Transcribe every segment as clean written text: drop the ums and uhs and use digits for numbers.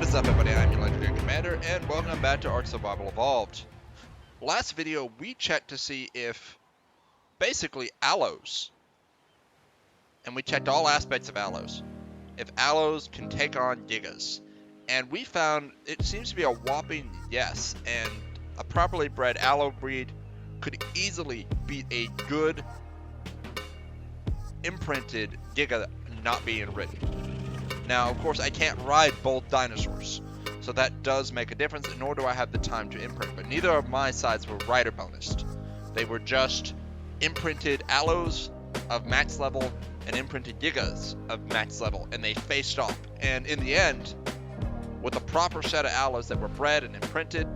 is up, everybody? I'm your Legendary Commander, and welcome back to Ark Survival Evolved. Last video, we checked to see if, basically, aloes, and we checked all aspects of aloes, if aloes can take on gigas. And we found it seems to be a whopping yes, and a properly bred aloe breed could easily beat a good imprinted giga not being ridden. Now, of course, I can't ride both dinosaurs, so that does make a difference, nor do I have the time to imprint. But neither of my sides were rider bonused. They were just imprinted aloes of max level and imprinted gigas of max level, and they faced off. And in the end, with a proper set of aloes that were bred and imprinted,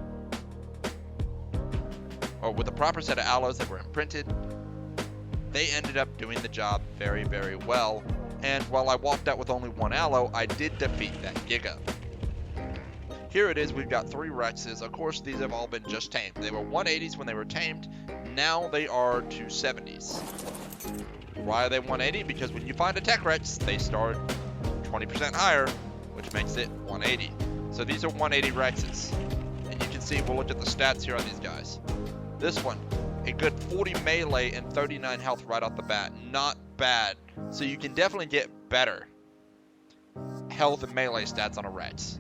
or with a proper set of aloes that were imprinted, they ended up doing the job very, very well. And while I walked out with only one aloe, I did defeat that giga. Here it is, we've got 3 Rexes. Of course, these have all been just tamed. They were 180s when they were tamed. Now they are 270s. Why are they 180? Because when you find a tech Rex, they start 20% higher, which makes it 180. So these are 180 Rexes. And you can see, we'll look at the stats here on these guys. This one, a good 40 melee and 39 health right off the bat. Not bad. So you can definitely get better health and melee stats on a Rex,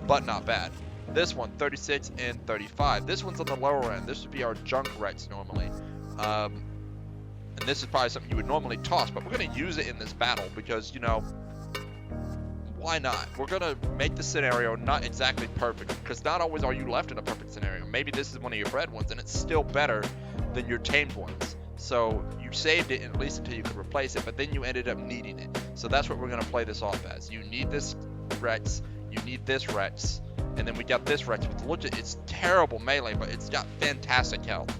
but not bad. This one, 36 and 35. This one's on the lower end. This would be our junk Rex normally. And this is probably something you would normally toss, but we're going to use it in this battle because, you know, why not? We're going to make the scenario not exactly perfect, because not always are you left in a perfect scenario. Maybe this is one of your bred ones, and it's still better than your tamed ones. So you saved it at least until you could replace it, but then you ended up needing it. So that's what we're going to play this off as. You need this Rex, you need this Rex, and then we got this Rex with, look at its terrible melee, but it's got fantastic health.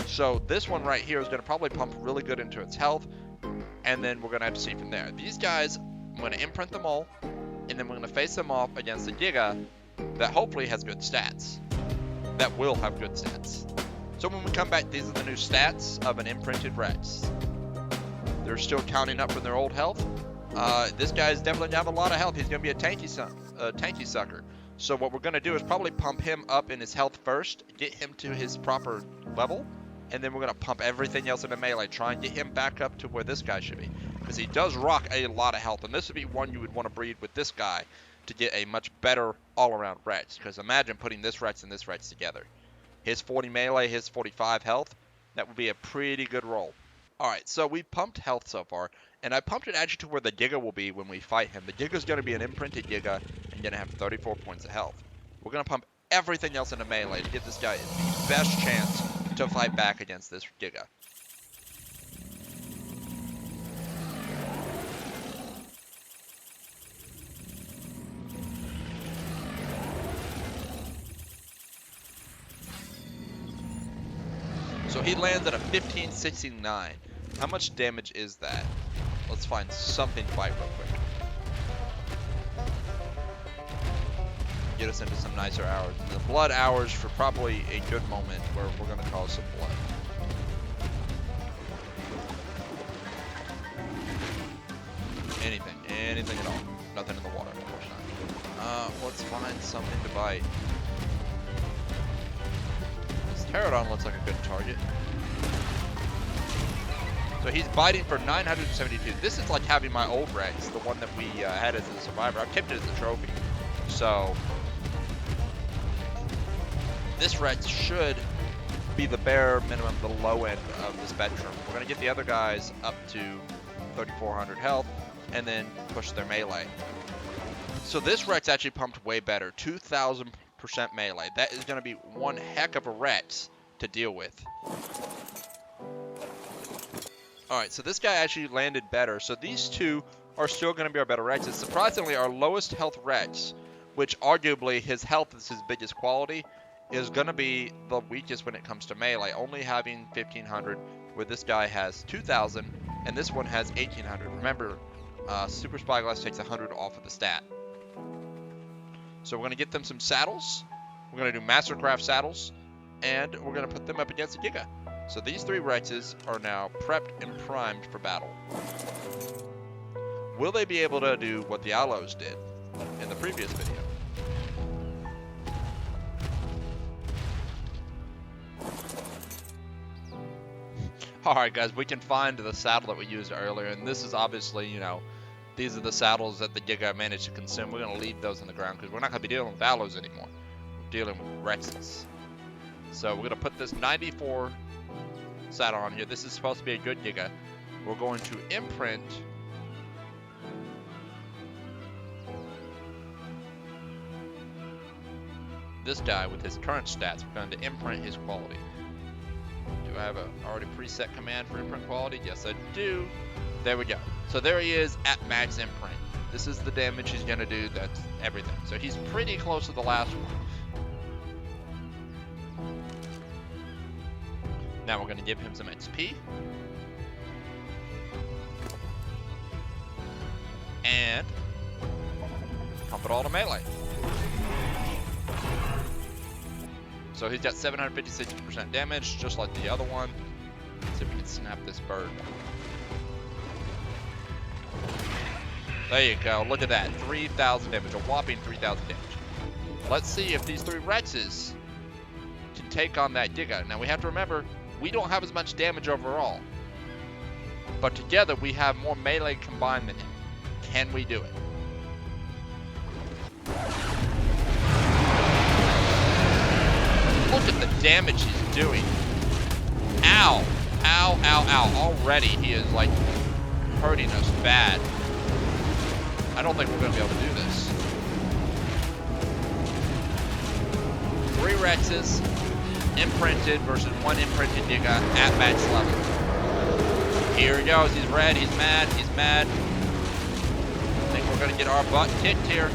So this one right here is going to probably pump really good into its health, and then we're going to have to see from there. These guys, I'm going to imprint them all, and then we're going to face them off against a giga that hopefully has good stats. That will have good stats. So when we come back, these are the new stats of an imprinted Rex. They're still counting up from their old health. This guy's definitely gonna have a lot of health. He's gonna be a tanky sucker. So what we're gonna do is probably pump him up in his health first, get him to his proper level, and then we're gonna pump everything else into melee, try and get him back up to where this guy should be. Because he does rock a lot of health, and this would be one you would want to breed with this guy to get a much better all-around Rex. Because imagine putting this Rex and this Rex together. His 40 melee, his 45 health, that would be a pretty good roll. Alright, so we pumped health so far, and I pumped it actually to where the Giga will be when we fight him. The Giga's going to be an imprinted Giga, and going to have 34 points of health. We're going to pump everything else into melee to get this guy the best chance to fight back against this Giga. So he lands at a 1569. How much damage is that? Let's find something to fight real quick. Get us into some nicer hours. And the blood hours for probably a good moment where we're going to cause some blood. Anything at all. Nothing in the water, of course not. Let's find something to bite. Pterodon looks like a good target. So he's biting for 972. This is like having my old Rex, the one that we had as a survivor. I've kept it as a trophy. So this Rex should be the bare minimum, the low end of the spectrum. We're going to get the other guys up to 3,400 health and then push their melee. So this Rex actually pumped way better. 2,000% melee. That is going to be one heck of a Rex to deal with. Alright, so this guy actually landed better. So these two are still going to be our better Rexes. Surprisingly, our lowest health Rex, which arguably his health is his biggest quality, is going to be the weakest when it comes to melee, only having 1,500, where this guy has 2,000, and this one has 1,800. Remember, Super Spyglass takes 100 off of the stat. So we're going to get them some saddles. We're going to do Mastercraft saddles, and we're going to put them up against a Giga. So these 3 Rexes are now prepped and primed for battle. Will they be able to do what the aloes did in the previous video? Alright guys, we can find the saddle that we used earlier, and this is obviously, you know, these are the saddles that the giga managed to consume. We're going to leave those on the ground because we're not going to be dealing with aloes anymore. We're dealing with Rexes. So we're going to put this 94 saddle on here. This is supposed to be a good giga. We're going to imprint this guy with his current stats. We're going to imprint his quality. Do I have a already preset command for imprint quality? Yes, I do. There we go. So there he is at max imprint. This is the damage he's going to do. That's everything. So he's pretty close to the last one. Now we're going to give him some XP. And pump it all to melee. So he's got 756% damage, just like the other one. Let's see if we can snap this bird. There you go, look at that, 3,000 damage, a whopping 3,000 damage. Let's see if these 3 Rexes can take on that Giga. Now we have to remember, we don't have as much damage overall. But together we have more melee combined than him. Can we do it? Look at the damage he's doing. Ow. Ow, ow, ow. Already he is like hurting us bad. I don't think we're going to be able to do this. 3 Rexes, imprinted versus 1 imprinted Giga at max level. Here he goes. He's red. He's mad. He's mad. I think we're going to get our butt kicked here.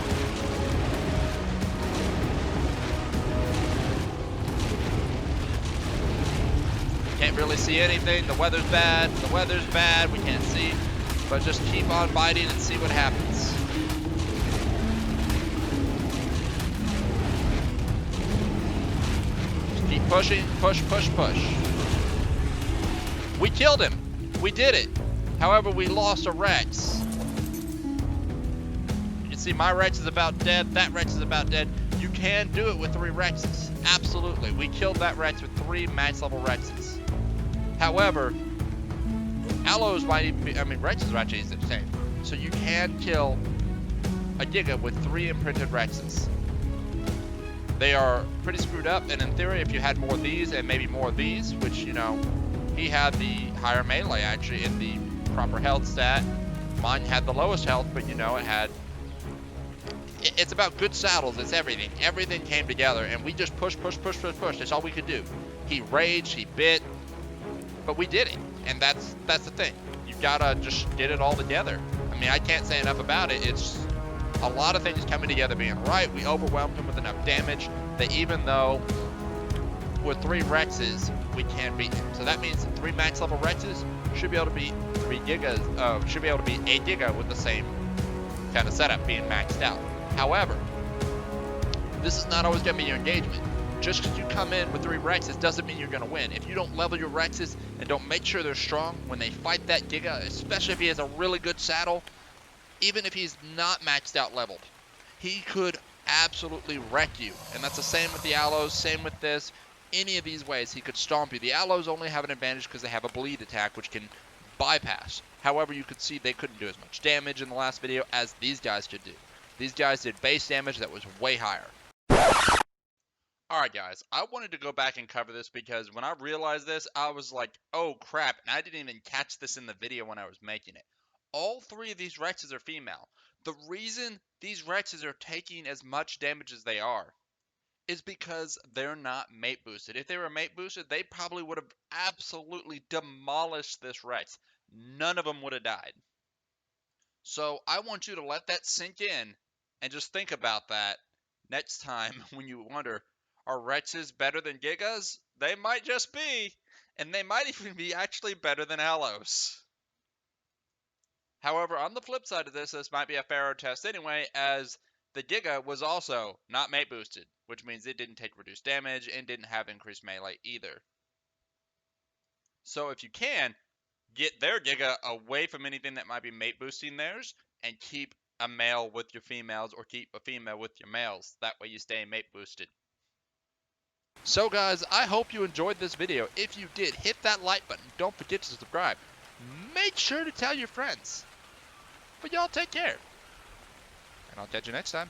Can't really see anything. The weather's bad. The weather's bad. We can't see. But just keep on biting and see what happens. Just keep pushing. Push, push, push. We killed him. We did it. However, we lost a Rex. You can see my Rex is about dead. That Rex is about dead. You can do it with 3 Rexes. Absolutely. We killed that Rex with 3 max level Rexes. However, aloes might even be, I mean, Rexes are actually the same. So you can kill a Giga with 3 imprinted Rexes. They are pretty screwed up, and in theory, if you had more of these and maybe more of these, which, you know, he had the higher melee actually in the proper health stat. Mine had the lowest health, but you know, it had, it's about good saddles, it's everything. Everything came together, and we just push, push, push, push, push. That's all we could do. He raged, he bit, but we did it, and that's the thing. You gotta just get it all together. I mean, I can't say enough about it. It's a lot of things coming together being right. We overwhelmed him with enough damage that even though with 3 Rexes, we can beat him. So that means 3 max level Rexes should be able to beat 3 Gigas, should be able to beat a Giga with the same kind of setup being maxed out. However, this is not always gonna be your engagement. Just because you come in with 3 Rexes doesn't mean you're going to win. If you don't level your Rexes and don't make sure they're strong when they fight that Giga, especially if he has a really good saddle, even if he's not maxed out leveled, he could absolutely wreck you. And that's the same with the aloes, same with this. Any of these ways, he could stomp you. The aloes only have an advantage because they have a bleed attack, which can bypass. However, you could see they couldn't do as much damage in the last video as these guys could do. These guys did base damage that was way higher. Alright guys, I wanted to go back and cover this because when I realized this, I was like, oh crap, and I didn't even catch this in the video when I was making it. All 3 of these Rexes are female. The reason these Rexes are taking as much damage as they are is because they're not mate boosted. If they were mate boosted, they probably would have absolutely demolished this Rex. None of them would have died. So I want you to let that sink in and just think about that next time when you wonder, are Rexes better than Gigas? They might just be, and they might even be actually better than aloes. However, on the flip side of this might be a fairer test anyway, as the Giga was also not mate boosted, which means it didn't take reduced damage and didn't have increased melee either. So if you can, get their Giga away from anything that might be mate boosting theirs, and keep a male with your females or keep a female with your males. That way you stay mate boosted. So guys, I hope you enjoyed this video. If you did, hit that like button. Don't forget to subscribe. Make sure to tell your friends. But y'all take care. And I'll catch you next time.